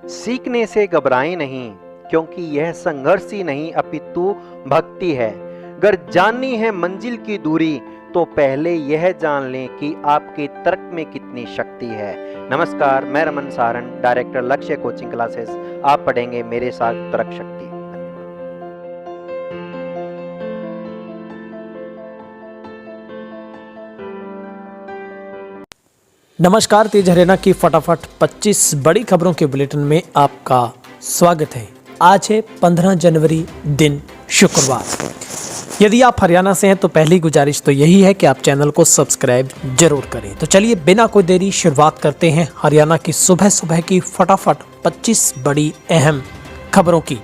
सीखने से घबराएं नहीं, क्योंकि यह संघर्ष ही नहीं अपितु भक्ति है। अगर जाननी है मंजिल की दूरी, तो पहले यह जान लें कि आपके तर्क में कितनी शक्ति है। नमस्कार, मैं रमन सारण, डायरेक्टर लक्ष्य कोचिंग क्लासेस। आप पढ़ेंगे मेरे साथ तर्क शक्ति। नमस्कार, तेज हरियाणा की फटाफट 25 बड़ी खबरों के बुलेटिन में आपका स्वागत है। आज है 15 जनवरी, दिन शुक्रवार। यदि आप हरियाणा से हैं तो पहली गुजारिश तो यही है कि आप चैनल को सब्सक्राइब जरूर करें। तो चलिए बिना कोई देरी शुरुआत करते हैं हरियाणा की सुबह सुबह की फटाफट 25 बड़ी अहम खबरों की।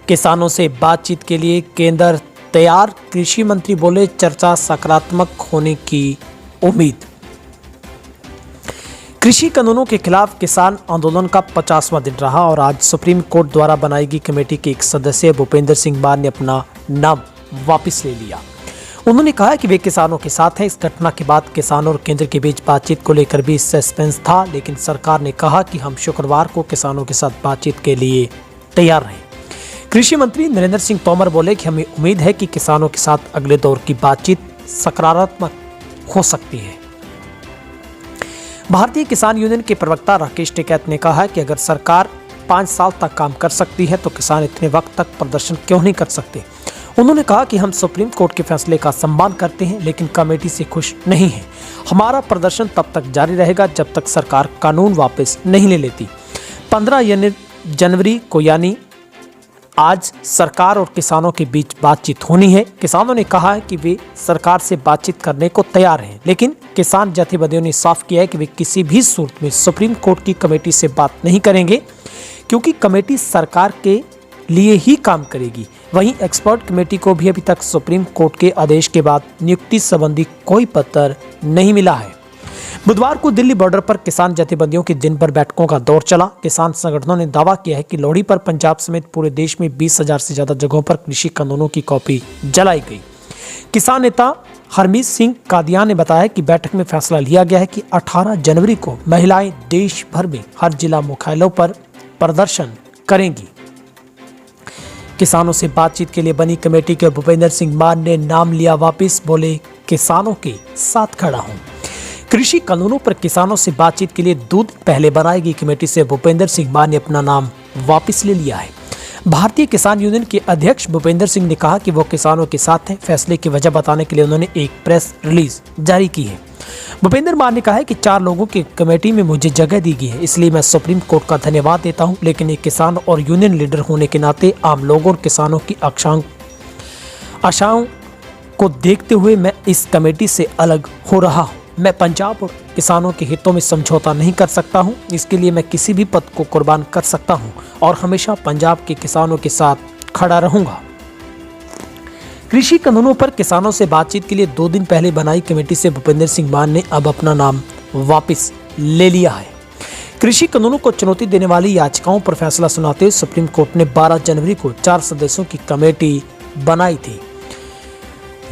किसानों से बातचीत के लिए केंद्र तैयार, कृषि मंत्री बोले चर्चा सकारात्मक होने की उम्मीद। कृषि कानूनों के खिलाफ किसान आंदोलन का 50वां दिन रहा और आज सुप्रीम कोर्ट द्वारा बनाई गई कमेटी के एक सदस्य भूपेंद्र सिंह मान ने अपना नाम वापस ले लिया। उन्होंने कहा कि वे किसानों के साथ हैं। इस घटना के बाद किसानों और केंद्र के बीच बातचीत को लेकर भी सस्पेंस था, लेकिन सरकार ने कहा कि हम शुक्रवार को किसानों के साथ बातचीत के लिए तैयार रहे। कृषि मंत्री नरेंद्र सिंह तोमर बोले कि हमें उम्मीद है कि किसानों के साथ अगले दौर की बातचीत सकारात्मक हो सकती है। भारतीय किसान यूनियन के प्रवक्ता राकेश टिकैत ने कहा कि अगर सरकार 5 साल तक काम कर सकती है तो किसान इतने वक्त तक प्रदर्शन क्यों नहीं कर सकते। उन्होंने कहा कि हम सुप्रीम कोर्ट के फैसले का सम्मान करते हैं, लेकिन कमेटी से खुश नहीं है। हमारा प्रदर्शन तब तक जारी रहेगा जब तक सरकार कानून वापस नहीं ले लेती। 15 जनवरी को यानी आज सरकार और किसानों के बीच बातचीत होनी है। किसानों ने कहा है कि वे सरकार से बातचीत करने को तैयार हैं, लेकिन किसान जथेबंदियों ने साफ किया है कि वे किसी भी सूरत में सुप्रीम कोर्ट की कमेटी से बात नहीं करेंगे, क्योंकि कमेटी सरकार के लिए ही काम करेगी। वहीं एक्सपर्ट कमेटी को भी अभी तक सुप्रीम कोर्ट के आदेश के बाद नियुक्ति संबंधी कोई पत्र नहीं मिला है। बुधवार को दिल्ली बॉर्डर पर किसान जथेबंदियों की दिन भर बैठकों का दौर चला। किसान संगठनों ने दावा किया है कि लोहड़ी पर पंजाब समेत पूरे देश में 20,000 से ज्यादा जगहों पर कृषि कानूनों की कॉपी जलाई गई। किसान नेता हरमीत सिंह कादियान ने बताया कि बैठक में फैसला लिया गया है कि 18 जनवरी को महिलाएं देश भर में हर जिला मुख्यालयों पर प्रदर्शन करेंगी। किसानों से बातचीत के लिए बनी कमेटी के भूपेंद्र सिंह मान ने नाम लिया वापिस, बोले किसानों के साथ खड़ा हूं। कृषि कानूनों पर किसानों से बातचीत के लिए 2 दिन पहले बनाई गई कमेटी से भूपेंद्र सिंह मान ने अपना नाम वापस ले लिया है। भारतीय किसान यूनियन के अध्यक्ष भूपेंद्र सिंह ने कहा कि वो किसानों के साथ हैं। फैसले की वजह बताने के लिए उन्होंने एक प्रेस रिलीज जारी की है। भूपेंद्र मान ने कहा है कि 4 लोगों की कमेटी में मुझे जगह दी गई है, इसलिए मैं सुप्रीम कोर्ट का धन्यवाद देता हूं, लेकिन एक किसान और यूनियन लीडर होने के नाते आम लोगों और किसानों की आशाओं को देखते हुए मैं इस कमेटी से अलग हो रहा हूं। मैं पंजाब और किसानों के हितों में समझौता नहीं कर सकता हूं, इसके लिए मैं किसी भी पद को कुर्बान कर सकता हूं और हमेशा पंजाब के किसानों के साथ खड़ा रहूंगा। कृषि कानूनों पर किसानों से बातचीत के लिए 2 दिन पहले बनाई कमेटी से भूपेंद्र सिंह मान ने अब अपना नाम वापस ले लिया है। कृषि कानूनों को चुनौती देने वाली याचिकाओं पर फैसला सुनाते हुए सुप्रीम कोर्ट ने 12 जनवरी को 4 सदस्यों की कमेटी बनाई थी।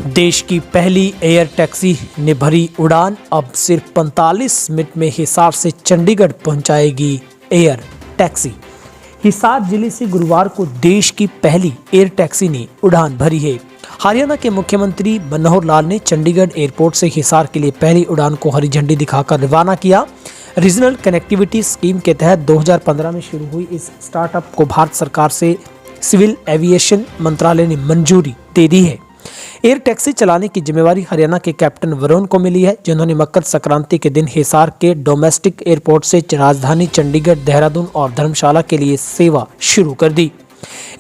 देश की पहली एयर टैक्सी ने भरी उड़ान, अब सिर्फ 45 मिनट में हिसार से चंडीगढ़ पहुंचाएगी एयर टैक्सी। हिसार जिले से गुरुवार को देश की पहली एयर टैक्सी ने उड़ान भरी है। हरियाणा के मुख्यमंत्री मनोहर लाल ने चंडीगढ़ एयरपोर्ट से हिसार के लिए पहली उड़ान को हरी झंडी दिखाकर रवाना किया। रीजनल कनेक्टिविटी स्कीम के तहत 2015 में शुरू हुई इस स्टार्टअप को भारत सरकार से सिविल एविएशन मंत्रालय ने मंजूरी दे दी है। एयर टैक्सी चलाने की जिम्मेवारी हरियाणा के कैप्टन वरुण को मिली है, जिन्होंने मकर संक्रांति के दिन हिसार के डोमेस्टिक एयरपोर्ट से राजधानी चंडीगढ़, देहरादून और धर्मशाला के लिए सेवा शुरू कर दी।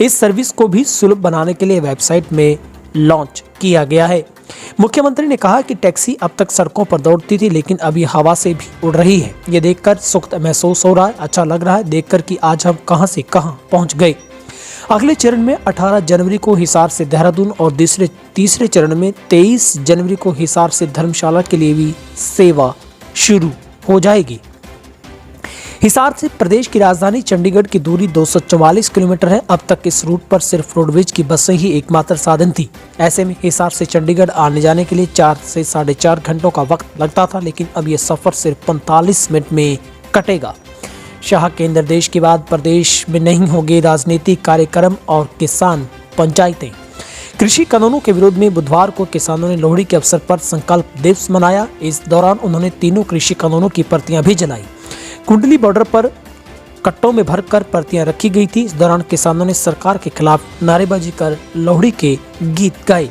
इस सर्विस को भी सुलभ बनाने के लिए वेबसाइट में लॉन्च किया गया है। मुख्यमंत्री ने कहा कि टैक्सी अब तक सड़कों पर दौड़ती थी, लेकिन अब ये हवा से भी उड़ रही है। ये देखकर सुख महसूस हो रहा है, अच्छा लग रहा है देखकर कि आज हम कहां से कहां पहुंच गए। अगले चरण में 18 जनवरी को हिसार से देहरादून और तीसरे चरण में 23 जनवरी को हिसार से धर्मशाला के लिए भी सेवा शुरू हो जाएगी। हिसार से प्रदेश की राजधानी चंडीगढ़ की दूरी 244 किलोमीटर है। अब तक इस रूट पर सिर्फ रोडवेज की बसें ही एकमात्र साधन थी। ऐसे में हिसार से चंडीगढ़ आने जाने के लिए 4 से 4.5 घंटों का वक्त लगता था, लेकिन अब यह सफर सिर्फ 45 मिनट में कटेगा। शाह के निर्देश के बाद प्रदेश में नहीं होंगे राजनीतिक कार्यक्रम और किसान पंचायतें। कृषि कानूनों के विरोध में बुधवार को किसानों ने लोहड़ी के अवसर पर संकल्प दिवस मनाया। इस दौरान उन्होंने तीनों कृषि कानूनों की प्रतियां भी जलाई। कुंडली बॉर्डर पर कट्टों में भरकर प्रतियां रखी गई थी। इस दौरान किसानों ने सरकार के खिलाफ नारेबाजी कर लोहड़ी के गीत गाए।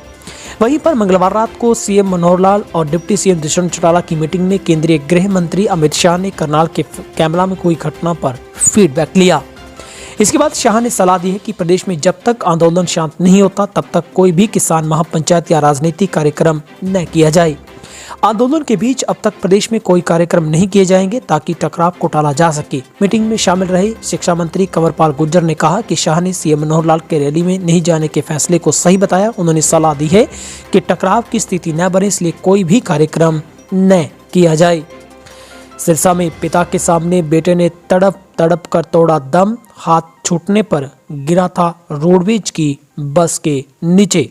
वहीं पर मंगलवार रात को सीएम मनोहर लाल और डिप्टी सीएम दुष्यंत चौटाला की मीटिंग में केंद्रीय गृह मंत्री अमित शाह ने करनाल के कैमला में हुई घटना पर फीडबैक लिया। इसके बाद शाह ने सलाह दी है कि प्रदेश में जब तक आंदोलन शांत नहीं होता तब तक कोई भी किसान महापंचायत या राजनीतिक कार्यक्रम न किया जाए। आंदोलन के बीच अब तक प्रदेश में कोई कार्यक्रम नहीं किए जाएंगे ताकि टकराव को टाला जा सके। मीटिंग में शामिल रहे शिक्षा मंत्री कंवरपाल गुर्जर ने कहा कि शाह ने सीएम मनोहर लाल के रैली में नहीं जाने के फैसले को सही बताया। उन्होंने सलाह दी है कि टकराव की स्थिति न बने, इसलिए कोई भी कार्यक्रम न किया जाए। सिरसा में पिता के सामने बेटे ने तड़प तड़प कर तोड़ा दम, हाथ छूटने पर गिरा था रोडवेज की बस के नीचे।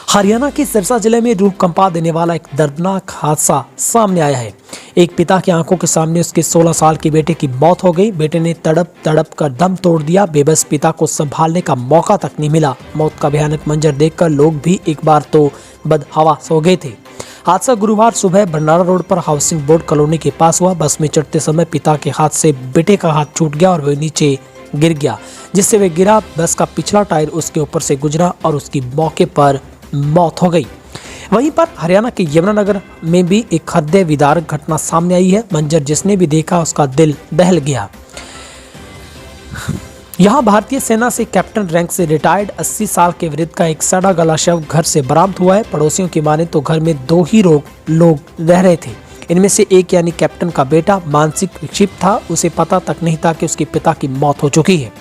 हरियाणा के सिरसा जिले में रूह कंपा देने वाला एक दर्दनाक हादसा सामने आया है। एक पिता की आंखों के सामने उसके 16 साल के बेटे की मौत हो गई। बेटे ने तड़प तड़प कर दम तोड़ दिया। बेबस पिता को संभालने का मौका तक नहीं मिला। मौत का भयानक मंजर देखकर लोग भी एक बार तो बदहवास हो गए थे। हादसा गुरुवार सुबह भंडारा रोड पर हाउसिंग बोर्ड कॉलोनी के पास हुआ। बस में चढ़ते समय पिता के हाथ से बेटे का हाथ छूट गया और वह नीचे गिर गया, जिससे वह गिरा। बस का पिछला टायर उसके ऊपर से गुजरा और उसकी मौके पर मौत हो गई। वहीं पर हरियाणा के यमुनानगर में भी एक हृदय विदारक घटना सामने आई है। मंजर जिसने भी देखा उसका दिल दहल गया। यहाँ भारतीय सेना से कैप्टन रैंक से रिटायर्ड 80 साल के वृद्ध का एक सड़ा गला शव घर से बरामद हुआ है। पड़ोसियों की माने तो घर में 2 ही लोग रह रहे थे। इनमें से एक यानी कैप्टन का बेटा मानसिक विक्षिप्त था। उसे पता तक नहीं था कि उसके पिता की मौत हो चुकी है।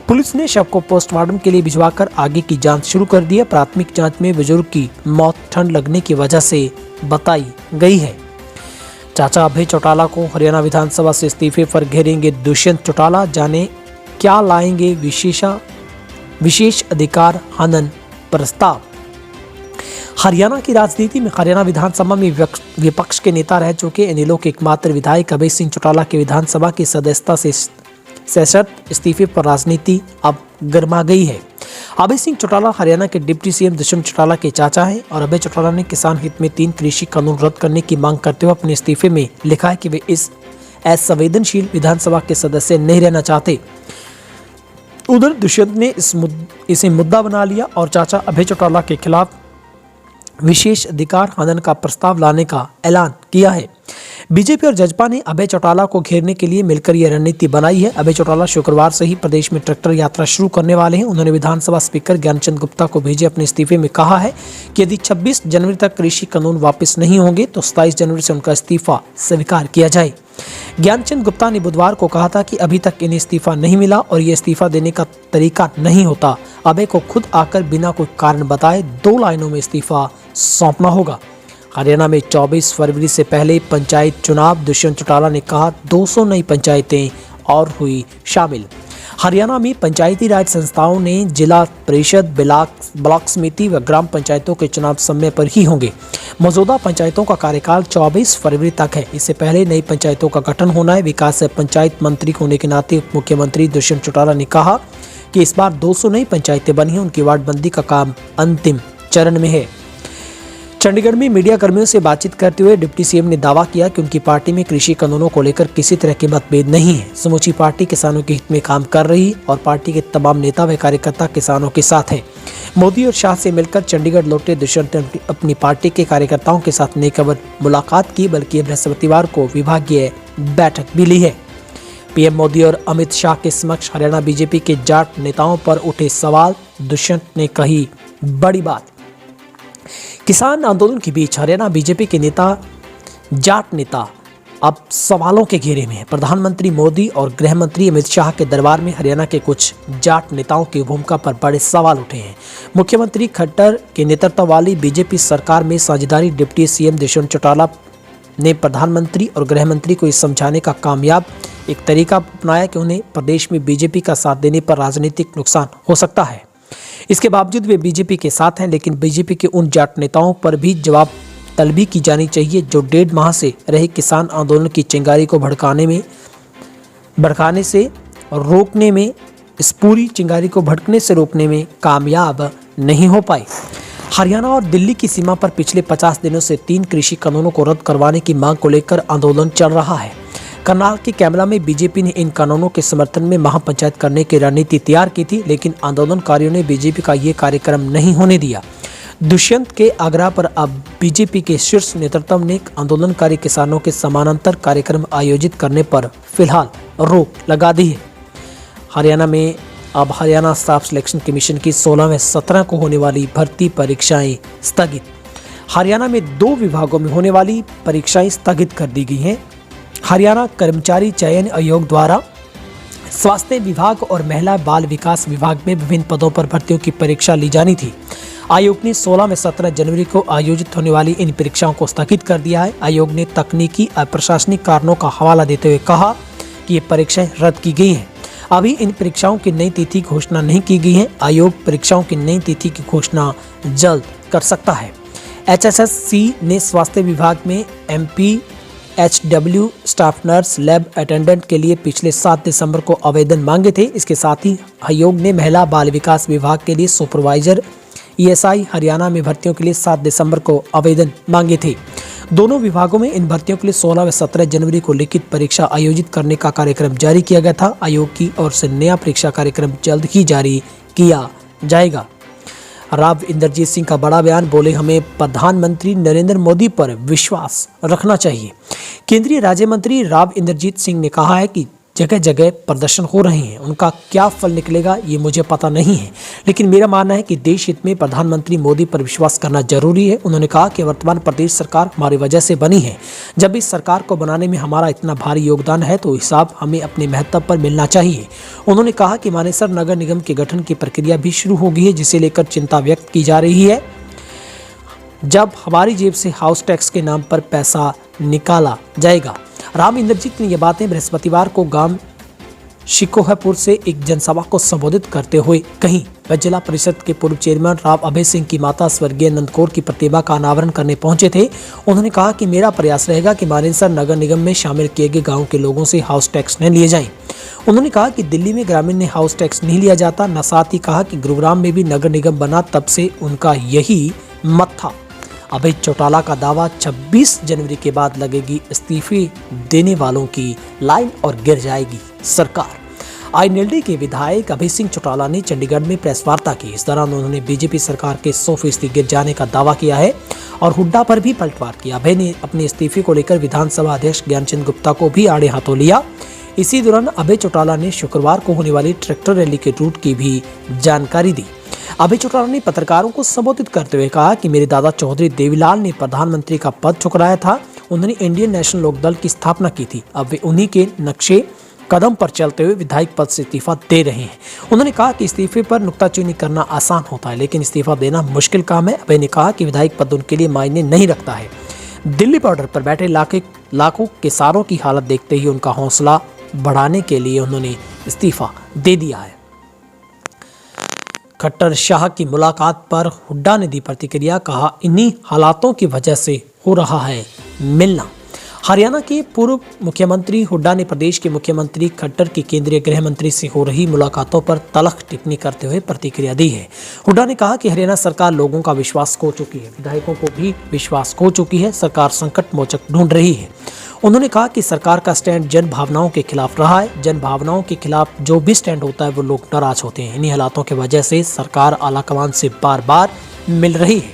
पुलिस ने शव को पोस्टमार्टम के लिए भिजवाकर आगे की जांच शुरू कर दी है। प्राथमिक जांच में बुजुर्ग की मौत ठंड लगने की वजह से बताई गई है। चाचा अभय चौटाला को हरियाणा विधानसभा से इस्तीफे पर घेरेंगे दुष्यंत चौटाला। जाने क्या लाएंगे विशेष अधिकार हनन प्रस्ताव। हरियाणा की राजनीति में हरियाणा विधानसभा में विपक्ष के नेता रह चुके इनेलो के एकमात्र विधायक अभय सिंह चौटाला के विधानसभा की सदस्यता से सशर्त इस्तीफे पर राजनीति अब गर्मा गई है। अभय सिंह चौटाला हरियाणा के डिप्टी सीएम दुष्यंत चौटाला के चाचा हैं और अभय चौटाला ने किसान हित में 3 कृषि कानून रद्द करने की मांग करते हुए अपने इस्तीफे में लिखा है कि वे इस असंवेदनशील विधानसभा के सदस्य नहीं रहना चाहते। उधर दुष्यंत ने इसे मुद्दा बना लिया और चाचा अभय चौटाला के खिलाफ विशेष अधिकार हनन का प्रस्ताव लाने का ऐलान किया है। बीजेपी और जजपा ने अभय चौटाला को घेरने के लिए मिलकर यह रणनीति बनाई है। अभय चौटाला शुक्रवार से ही प्रदेश में ट्रैक्टर यात्रा शुरू करने वाले हैं। उन्होंने विधानसभा स्पीकर ज्ञानचंद गुप्ता को भेजे अपने इस्तीफे में कहा है कि यदि 26 जनवरी तक कृषि कानून वापस नहीं होंगे तो 27 जनवरी से उनका इस्तीफा स्वीकार किया जाए। ज्ञानचंद गुप्ता ने बुधवार को कहा था कि अभी तक इन्हें इस्तीफा नहीं मिला और ये इस्तीफा देने का तरीका नहीं होता। अभय को खुद आकर बिना कोई कारण बताए 2 लाइनों में इस्तीफा सौंपना होगा। हरियाणा में 24 फरवरी से पहले पंचायत चुनाव। दुष्यंत चौटाला ने कहा 200 नई पंचायतें और हुई शामिल। हरियाणा में पंचायती राज संस्थाओं ने जिला परिषद, ब्लॉक समिति व ग्राम पंचायतों के चुनाव समय पर ही होंगे। मौजूदा पंचायतों का कार्यकाल 24 फरवरी तक है। इससे पहले नई पंचायतों का गठन होना है। विकास पंचायत मंत्री होने के नाते उप मुख्यमंत्री दुष्यंत चौटाला ने कहा कि इस बार 200 नई पंचायतें बनी हैं। उनकी वार्डबंदी का काम अंतिम चरण में है। चंडीगढ़ में मीडिया कर्मियों से बातचीत करते हुए डिप्टी सीएम ने दावा किया कि उनकी पार्टी में कृषि कानूनों को लेकर किसी तरह के मतभेद नहीं है। समूची पार्टी किसानों के हित में काम कर रही और पार्टी के तमाम नेता व कार्यकर्ता किसानों के साथ हैं। मोदी और शाह से मिलकर चंडीगढ़ लौटे दुष्यंत ने अपनी पार्टी के कार्यकर्ताओं के साथ न केवल मुलाकात की बल्कि बृहस्पतिवार को विभागीय बैठक भी ली है। पीएम मोदी और अमित शाह के समक्ष हरियाणा बीजेपी के जाट नेताओं पर उठे सवाल। दुष्यंत ने कही बड़ी बात। किसान आंदोलन के बीच हरियाणा बीजेपी के जाट नेता अब सवालों के घेरे में है। प्रधानमंत्री मोदी और गृह मंत्री अमित शाह के दरबार में हरियाणा के कुछ जाट नेताओं की भूमिका पर बड़े सवाल उठे हैं। मुख्यमंत्री खट्टर के नेतृत्व वाली बीजेपी सरकार में साझेदारी डिप्टी सीएम दुष्यंत चौटाला ने प्रधानमंत्री और गृह मंत्री को इस समझाने का कामयाब एक तरीका अपनाया कि उन्हें प्रदेश में बीजेपी का साथ देने पर राजनीतिक नुकसान हो सकता है। इसके बावजूद वे बीजेपी के साथ हैं, लेकिन बीजेपी के उन जाट नेताओं पर भी जवाब तलबी की जानी चाहिए जो 1.5 माह से रहे किसान आंदोलन की चिंगारी को भड़काने में भड़काने से रोकने में, इस पूरी चिंगारी को भड़कने से रोकने में कामयाब नहीं हो पाई। हरियाणा और दिल्ली की सीमा पर पिछले 50 दिनों से 3 कृषि कानूनों को रद्द करवाने की मांग को लेकर आंदोलन चल रहा है। करनाल के कैमरा में बीजेपी ने इन कानूनों के समर्थन में महापंचायत करने की रणनीति तैयार की थी, लेकिन आंदोलनकारियों ने बीजेपी का ये कार्यक्रम नहीं होने दिया। दुष्यंत के आग्रह पर अब बीजेपी के शीर्ष नेतृत्व ने आंदोलनकारी किसानों के समानांतर कार्यक्रम आयोजित करने पर फिलहाल रोक लगा दी है। हरियाणा में अब हरियाणा स्टाफ सिलेक्शन कमीशन की 16 व 17 को होने वाली भर्ती परीक्षाएं स्थगित। हरियाणा में 2 विभागों में होने वाली परीक्षाएं स्थगित कर दी गई हैं। हरियाणा कर्मचारी चयन आयोग द्वारा स्वास्थ्य विभाग और महिला बाल विकास विभाग में विभिन्न पदों पर भर्तियों की परीक्षा ली जानी थी। आयोग ने 16 व 17 जनवरी को आयोजित होने वाली इन परीक्षाओं को स्थगित कर दिया है। आयोग ने तकनीकी और प्रशासनिक कारणों का हवाला देते हुए कहा कि ये परीक्षाएं रद्द की गई हैं। अभी इन परीक्षाओं की नई तिथि घोषणा नहीं की गई है। आयोग परीक्षाओं की नई तिथि की घोषणा जल्द कर सकता है। HSSC ने स्वास्थ्य विभाग में MPHW staff nurse lab attendant के लिए पिछले 7 दिसंबर को आवेदन मांगे थे। इसके साथ ही आयोग ने महिला बाल विकास विभाग के लिए सुपरवाइजर ESI हरियाणा में भर्तियों के लिए 7 दिसंबर को आवेदन मांगे थे। दोनों विभागों में इन भर्तियों के लिए 16 व 17 जनवरी को लिखित परीक्षा आयोजित करने का कार्यक्रम जारी किया गया था। आयोग की ओर से नया परीक्षा कार्यक्रम जल्द ही जारी किया जाएगा। राव इंद्रजीत सिंह का बड़ा बयान, बोले हमें प्रधानमंत्री नरेंद्र मोदी पर विश्वास रखना चाहिए। केंद्रीय राज्य मंत्री राव इंद्रजीत सिंह ने कहा है कि जगह जगह प्रदर्शन हो रहे हैं, उनका क्या फल निकलेगा ये मुझे पता नहीं है, लेकिन मेरा मानना है कि देश हित में प्रधानमंत्री मोदी पर विश्वास करना जरूरी है। उन्होंने कहा कि वर्तमान प्रदेश सरकार हमारी वजह से बनी है। जब इस सरकार को बनाने में हमारा इतना भारी योगदान है तो हिसाब हमें अपने महत्व पर मिलना चाहिए। उन्होंने कहा कि मानेसर नगर निगम के गठन की प्रक्रिया भी शुरू हो गई है, जिसे लेकर चिंता व्यक्त की जा रही है। जब हमारी जेब से हाउस टैक्स के नाम पर पैसा निकाला जाएगा। राव इंद्रजीत ने ये बातें बृहस्पतिवार को गांव शिकोहपुर से एक जनसभा को संबोधित करते हुए कही। वह जिला परिषद के पूर्व चेयरमैन राव अभय सिंह की माता स्वर्गीय नंदकौर की प्रतिमा का अनावरण करने पहुंचे थे। उन्होंने कहा कि मेरा प्रयास रहेगा कि मानेसर नगर निगम में शामिल किए गए गाँव के लोगों से हाउस टैक्स न लिए जाएं। उन्होंने कहा कि दिल्ली में ग्रामीण ने हाउस टैक्स नहीं लिया जाता। न साथ ही कहा कि गुरुग्राम में भी नगर निगम बना तब से उनका यही मत था। अभय चौटाला का दावा, 26 जनवरी के बाद लगेगी इस्तीफे देने वालों की लाइन और गिर जाएगी सरकार। INLD के विधायक अभय सिंह चौटाला ने चंडीगढ़ में प्रेस वार्ता की। इस दौरान उन्होंने बीजेपी सरकार के 100% गिर जाने का दावा किया है और हुड्डा पर भी पलटवार किया। अभय ने अपने इस्तीफे को लेकर विधानसभा अध्यक्ष ज्ञानचंद गुप्ता को भी आड़े हाथों लिया। इसी दौरान अभय चौटाला ने शुक्रवार को होने वाली ट्रैक्टर रैली के रूट की भी जानकारी दी। अभय चौटाला ने पत्रकारों को संबोधित करते हुए कहा कि मेरे दादा चौधरी देवीलाल ने प्रधानमंत्री का पद ठुकराया था। उन्होंने इंडियन नेशनल लोक दल की स्थापना की थी। अब वे उन्हीं के नक्शे कदम पर चलते हुए विधायक पद से इस्तीफा दे रहे हैं। उन्होंने कहा कि इस्तीफे पर नुक्ताचीनी करना आसान होता है, लेकिन इस्तीफा देना मुश्किल काम है। अभय ने कहा कि विधायक पद उनके लिए मायने नहीं रखता है। दिल्ली बॉर्डर पर बैठे लाखों किसानों की हालत देखते ही उनका हौसला बढ़ाने के लिए उन्होंने इस्तीफा दे दिया है। खट्टर शाह की मुलाकात पर हुड्डा ने दी प्रतिक्रिया, कहा इन्हीं हालातों की वजह से हो रहा है मिलना। हरियाणा के पूर्व मुख्यमंत्री हुड्डा ने प्रदेश के मुख्यमंत्री खट्टर की केंद्रीय गृह मंत्री से हो रही मुलाकातों पर तल्ख टिप्पणी करते हुए प्रतिक्रिया दी है। हुड्डा ने कहा कि हरियाणा सरकार लोगों का विश्वास खो चुकी है, विधायकों को भी विश्वास खो चुकी है। सरकार संकट मोचक ढूंढ रही है। उन्होंने कहा कि सरकार का स्टैंड जन भावनाओं के खिलाफ रहा है। जन भावनाओं के खिलाफ जो भी स्टैंड होता है वो लोग नाराज होते हैं। इन्हीं हालातों की वजह से सरकार आलाकमान से बार बार मिल रही है।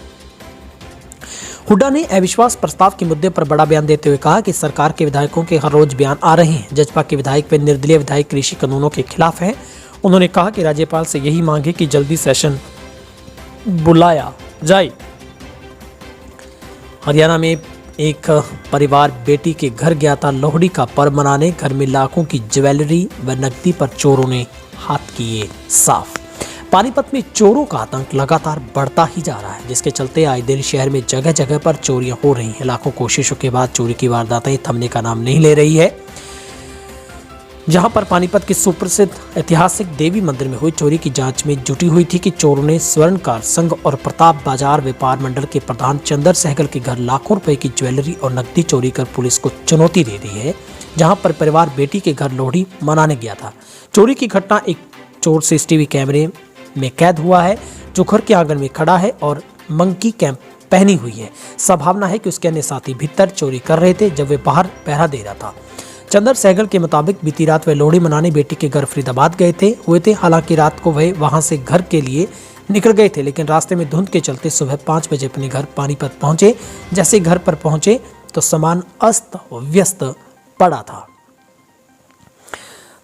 हुड्डा ने अविश्वास प्रस्ताव के मुद्दे पर बड़ा बयान देते हुए कहा कि सरकार के विधायकों के हर रोज बयान आ रहे हैं। जजपा के विधायक व निर्दलीय विधायक कृषि कानूनों के खिलाफ हैं। उन्होंने कहा कि राज्यपाल से यही मांगे कि जल्दी सेशन बुलाया जाए। हरियाणा में एक परिवार बेटी के घर गया था लोहड़ी का पर्व मनाने। घर में लाखों की ज्वेलरी व नकदी पर चोरों ने हाथ किए साफ। पानीपत में चोरों का आतंक लगातार बढ़ता ही जा रहा है, जिसके चलते आए दिन शहर में जगह जगह पर चोरियां हो रही हैं। लाखों कोशिशों के बाद चोरी की वारदातें थमने का नाम नहीं ले रही है। जहां पर पानीपत के सुप्रसिद्ध ऐतिहासिक देवी मंदिर में हुई चोरी की जांच में जुटी हुई थी कि चोरों ने स्वर्णकार संघ और प्रताप बाजार व्यापार मंडल के प्रधान चंदर सहगल के घर लाखों रुपए की ज्वेलरी और नकदी चोरी कर पुलिस को चुनौती दे दी है, जहां पर परिवार बेटी के घर लोहड़ी मनाने गया था। चोरी की घटना एक चोर सीसीटीवी कैमरे में कैद हुआ है, जो घर के आंगन में खड़ा है और मंकी कैप पहनी हुई है। संभावना है कि उसके अन्य साथी भीतर चोरी कर रहे थे जब वे बाहर पहरा दे रहा था। चंदर सहगल के मुताबिक बीती रात वे लोहड़ी मनाने बेटी के घर फरीदाबाद गए हुए थे। हालांकि रात को वह वहां से घर के लिए निकल गए थे, लेकिन रास्ते में धुंध के चलते सुबह 5 बजे अपने घर पानीपत पहुंचे। जैसे घर पर पहुंचे तो सामान अस्त व्यस्त पड़ा था।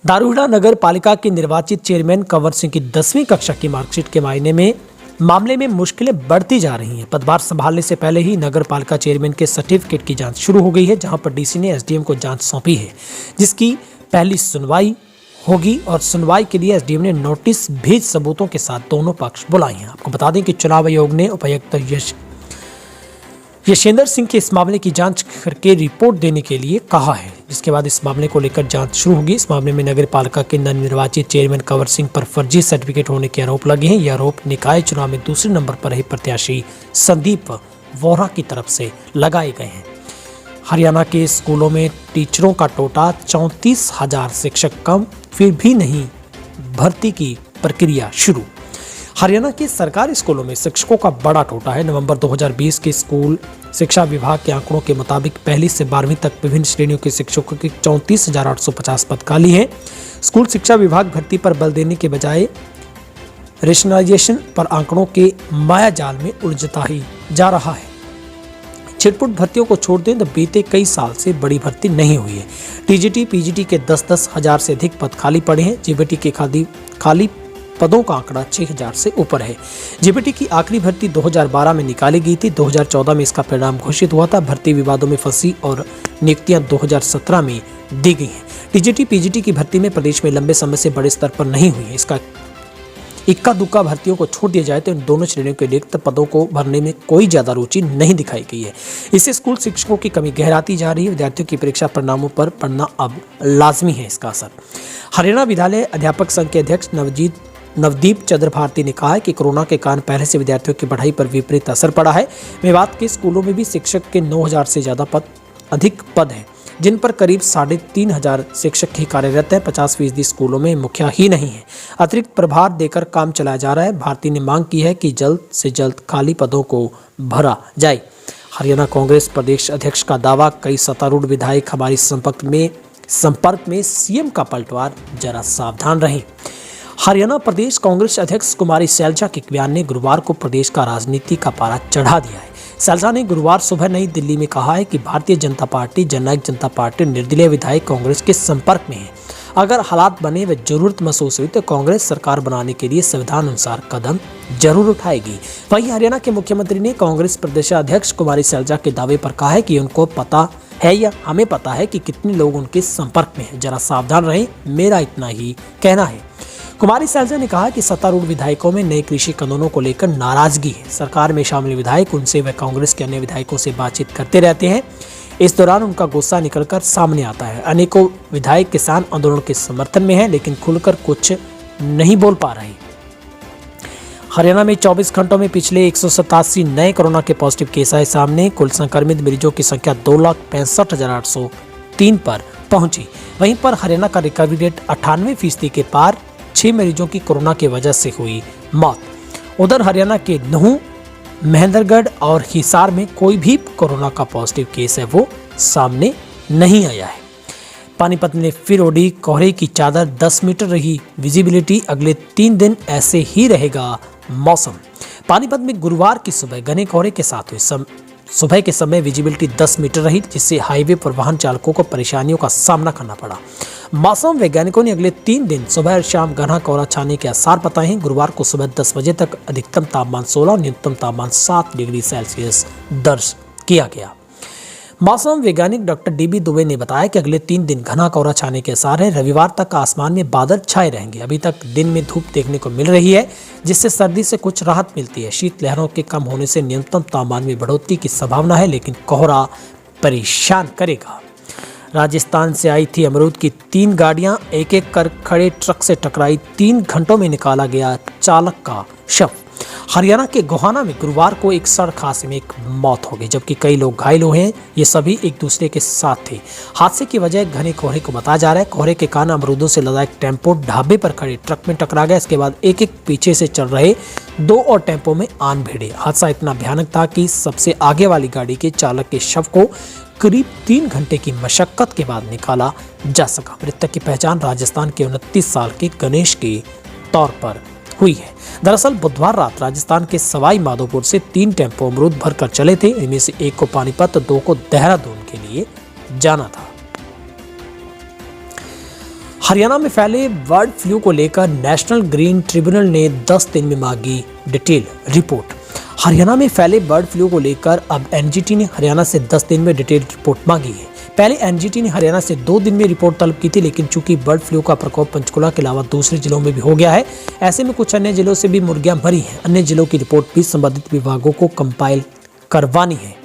दारूहड़ा नगर पालिका के निर्वाचित चेयरमैन कंवर सिंह की 10वीं कक्षा की मार्कशीट के मामले में मुश्किलें बढ़ती जा रही हैं। पदभार संभालने से पहले ही नगर पालिका चेयरमैन के सर्टिफिकेट की जांच शुरू हो गई है, जहां पर डीसी ने एसडीएम को जांच सौंपी है, जिसकी पहली सुनवाई होगी और सुनवाई के लिए एसडीएम ने नोटिस भेज सबूतों के साथ दोनों पक्ष बुलाए हैं। आपको बता दें कि चुनाव आयोग ने उपायुक्त यशेंद्र सिंह के इस मामले की जांच करके रिपोर्ट देने के लिए कहा है, जिसके बाद इस मामले को लेकर जांच शुरू होगी। इस मामले में नगर पालिका के नवनिर्वाचित चेयरमैन कंवर सिंह पर फर्जी सर्टिफिकेट होने के आरोप लगे हैं। यह आरोप निकाय चुनाव में दूसरे नंबर पर रहे प्रत्याशी संदीप वोरा की तरफ से लगाए गए हैं। हरियाणा के स्कूलों में टीचरों का कोटा 34,000 शिक्षक कम, फिर भी नहीं भर्ती की प्रक्रिया शुरू। हरियाणा के सरकारी स्कूलों में शिक्षकों का बड़ा कोटा है। नवंबर 2020 के स्कूल शिक्षा विभाग के आंकड़ों के मुताबिक पहली से 12वीं तक विभिन्न श्रेणियों के शिक्षकों की 34,850 पद खाली हैं। स्कूल शिक्षा विभाग भर्ती पर बल देने के बजाय रेशनलाइजेशन पर आंकड़ों के माया जाल में उलझता ही जा रहा है। छिटपुट भर्तियों को छोड़ दें तो बीते कई साल से बड़ी भर्ती नहीं हुई है। टीजीटी पीजीटी के 10-10 हजार से अधिक पद खाली पड़े हैं। जीबीटी के खाली पदों का आंकड़ा 6,000 से ऊपर है। जीबीटी की आखिरी भर्ती 2012 में निकाली गई थी। 2014 में इसका परिणाम घोषित हुआ था। भर्ती विवादों में फंसी और नियुक्तियां 2017 में दी गई हैं। टीजीटी पीजीटी की भर्ती में प्रदेश में लंबे समय से बड़े स्तर पर नहीं हुई है। इसका इक्का दुक्का भर्तियों को छोड़ दिया जाए तो इन दोनों श्रेणियों के रिक्त पदों को भरने में कोई ज्यादा रुचि नहीं दिखाई गई है। इससे स्कूल शिक्षकों की कमी गहराती जा रही है। विद्यार्थियों की परीक्षा परिणामों पर पढ़ना अब लाजमी है। इसका असर हरियाणा विद्यालय अध्यापक संघ के अध्यक्ष नवदीप चंद्र भारती ने कहा है कि कोरोना के कारण पहले से विद्यार्थियों की पढ़ाई पर विपरीत असर पड़ा है। मेवात के स्कूलों में भी शिक्षक के 9,000 से ज्यादा अधिक पद हैं, जिन पर करीब 3,500 शिक्षक ही कार्यरत हैं। 50% स्कूलों में मुखिया ही नहीं है। अतिरिक्त प्रभार देकर काम चलाया जा रहा है। भारती ने मांग की है कि जल्द से जल्द खाली पदों को भरा जाए। हरियाणा कांग्रेस प्रदेश अध्यक्ष का दावा, कई सत्तारूढ़ विधायक हमारी संपर्क में सीएम का पलटवार, जरा सावधान रहें। हरियाणा प्रदेश कांग्रेस अध्यक्ष कुमारी सैलजा के बयान ने गुरुवार को प्रदेश का राजनीति का पारा चढ़ा दिया है। सैलजा ने गुरुवार सुबह नई दिल्ली में कहा है कि भारतीय जनता पार्टी, जननायक जनता पार्टी निर्दलीय विधायक कांग्रेस के संपर्क में है। अगर हालात बने व जरूरत महसूस हुई तो कांग्रेस सरकार बनाने के लिए संविधान अनुसार कदम जरूर उठाएगी। वहीं हरियाणा के मुख्यमंत्री ने कांग्रेस प्रदेशाध्यक्ष कुमारी सैलजा के दावे पर कहा है कि उनको पता है या हमें पता है कि कितने लोग उनके संपर्क में हैं, जरा सावधान रहें, मेरा इतना ही कहना है। कुमारी सैलजा ने कहा कि सत्तारूढ़ विधायकों में नए कृषि कानूनों को लेकर नाराजगी है। सरकार में शामिल विधायक उनसे व कांग्रेस के अन्य विधायकों से बातचीत करते रहते हैं। इस दौरान उनका गुस्सा निकलकर सामने आता है। अनेकों विधायक किसान आंदोलन के समर्थन में हैं, लेकिन खुलकर कुछ नहीं बोल पा रहे। हरियाणा में 24 घंटों में पिछले 187 नए कोरोना के पॉजिटिव केस आए सामने। कुल संक्रमित मरीजों की संख्या 2,65,803 पर पहुंची। वहीं पर हरियाणा का रिकवरी रेट 98% के पार। 6 मरीजों की कोरोना की वजह से हुई मौत। उधर हरियाणा के नूंह, महेंद्रगढ़ और हिसार में कोई भी कोरोना का पॉजिटिव केस है वो सामने नहीं आया है। पानीपत में फिर ओढ़ी कोहरे की चादर, 10 मीटर रही विजिबिलिटी। अगले 3 दिन ऐसे ही रहेगा मौसम। पानीपत में गुरुवार की सुबह घने कोहरे के साथ हुई सुबह के समय विजिबिलिटी 10 मीटर रही, जिससे हाईवे पर वाहन चालकों को परेशानियों का सामना करना पड़ा। मौसम वैज्ञानिकों ने अगले 3 दिन सुबह और शाम घना कोहरा छाने के आसार बताए हैं। गुरुवार को सुबह 10 बजे तक अधिकतम तापमान 16 और न्यूनतम तापमान 7 डिग्री सेल्सियस दर्ज किया गया। मौसम वैज्ञानिक डॉक्टर डीबी दुबे ने बताया कि अगले 3 दिन घना कोहरा छाने के आसार है। रविवार तक आसमान में बादल छाए रहेंगे। अभी तक दिन में धूप देखने को मिल रही है, जिससे सर्दी से कुछ राहत मिलती है। शीत लहरों के कम होने से न्यूनतम तापमान में बढ़ोतरी की संभावना है, लेकिन कोहरा परेशान करेगा। राजस्थान से आई थी अमरूद की 3 गाड़ियां, एक एक कर खड़े ट्रक से टकराई। 3 घंटों में निकाला गया चालक का शव। हरियाणा के गोहाना में गुरुवार को एक सड़क हादसे में एक मौत हो गई, जबकि कई लोग घायल हुए हैं। ये सभी एक दूसरे के साथ थे। हादसे की वजह घने कोहरे को बताया जा रहा है। कोहरे के कारण अमरूदों से लदा एक टेम्पो ढाबे पर खड़े ट्रक में टकरा गया। इसके बाद एक एक पीछे से चल रहे 2 और टेम्पो में आन भिड़े। हादसा इतना भयानक था कि सबसे आगे वाली गाड़ी के चालक के शव को करीब 3 घंटे की मशक्कत के बाद निकाला जा सका। मृतक की पहचान राजस्थान के 29 साल के गणेश के तौर पर हुई है। दरअसल बुधवार रात राजस्थान के सवाई माधोपुर से 3 टेम्पो अमरूद भरकर चले थे। इनमें से एक को पानीपत, 2 को देहरादून के लिए जाना था। हरियाणा में फैले बर्ड फ्लू को लेकर नेशनल ग्रीन ट्रिब्यूनल ने 10 दिन में मांगी डिटेल रिपोर्ट। हरियाणा में फैले बर्ड फ्लू को लेकर अब एनजीटी ने हरियाणा से 10 दिन में डिटेल रिपोर्ट मांगी है। पहले एनजीटी ने हरियाणा से 2 दिन में रिपोर्ट तलब की थी, लेकिन चूंकि बर्ड फ्लू का प्रकोप पंचकुला के अलावा दूसरे जिलों में भी हो गया है, ऐसे में कुछ अन्य जिलों से भी मुर्गियां मरी हैं। अन्य जिलों की रिपोर्ट भी संबंधित विभागों को कंपाइल करवानी है।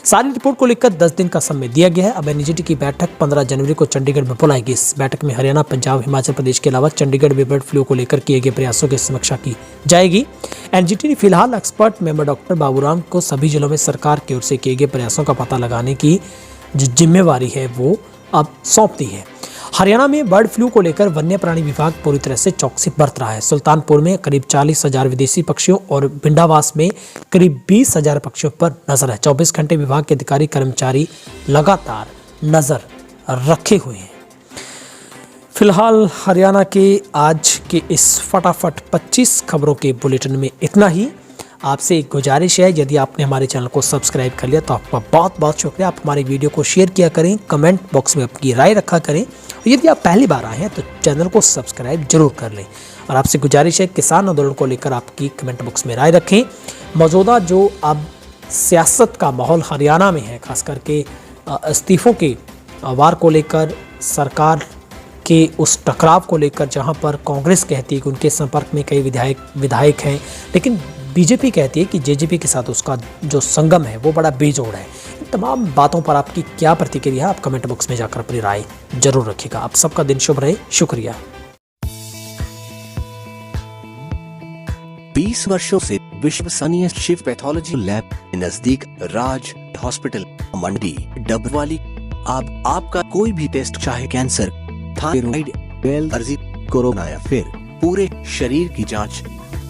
सारी रिपोर्ट को लेकर 10 दिन का समय दिया गया है। अब एनजीटी की बैठक 15 जनवरी को चंडीगढ़ में बुलाई गई। इस बैठक में हरियाणा, पंजाब, हिमाचल प्रदेश के अलावा चंडीगढ़ में बर्ड फ्लू को लेकर किए गए प्रयासों की समीक्षा की जाएगी। एनजीटी ने फिलहाल एक्सपर्ट मेंबर डॉक्टर बाबूराम को सभी जिलों में सरकार की ओर से किए गए प्रयासों का पता लगाने की जो जिम्मेवारी है वो अब सौंप दी है। हरियाणा में बर्ड फ्लू को लेकर वन्य प्राणी विभाग पूरी तरह से चौकसी बरत रहा है। सुल्तानपुर में करीब 40,000 विदेशी पक्षियों और बिंडावास में करीब 20,000 पक्षियों पर नजर है। 24 घंटे विभाग के अधिकारी कर्मचारी लगातार नजर रखे हुए हैं। फिलहाल हरियाणा के आज के इस फटाफट 25 खबरों के बुलेटिन में इतना ही। आपसे एक गुजारिश है, यदि आपने हमारे चैनल को सब्सक्राइब कर लिया तो आपका बहुत बहुत शुक्रिया। आप हमारी वीडियो को शेयर किया करें, कमेंट बॉक्स में अपनी राय रखा करें, और यदि आप पहली बार आए हैं तो चैनल को सब्सक्राइब जरूर कर लें। और आपसे गुजारिश है, किसान आंदोलन को लेकर आपकी कमेंट बॉक्स में राय रखें। मौजूदा जो अब सियासत का माहौल हरियाणा में है, खास करके इस्तीफों के वार को लेकर, सरकार के उस टकराव को लेकर, जहां पर कांग्रेस कहती है कि उनके संपर्क में कई विधायक हैं, लेकिन बीजेपी कहती है कि जेजेपी के साथ उसका जो संगम है वो बड़ा बेजोड़ है। इन तमाम बातों पर आपकी क्या प्रतिक्रिया, आप कमेंट बॉक्स में जाकर अपनी राय जरूर रखिएगा। आप सबका दिन शुभ रहे। शुक्रिया। 20 वर्षों से विश्वसनीय शिव पैथोलॉजी लैब नजदीक राज हॉस्पिटल मंडी डबवाली। आपका कोई भी टेस्ट, चाहे कैंसर, थायराइड, एलर्जी, कोरोना या फिर पूरे शरीर की जांच,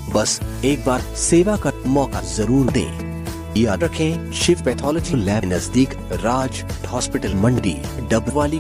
बस एक बार सेवा का मौका जरूर दें। याद रखें, शिव पैथोलॉजी लैब नजदीक राज हॉस्पिटल मंडी डबवाली।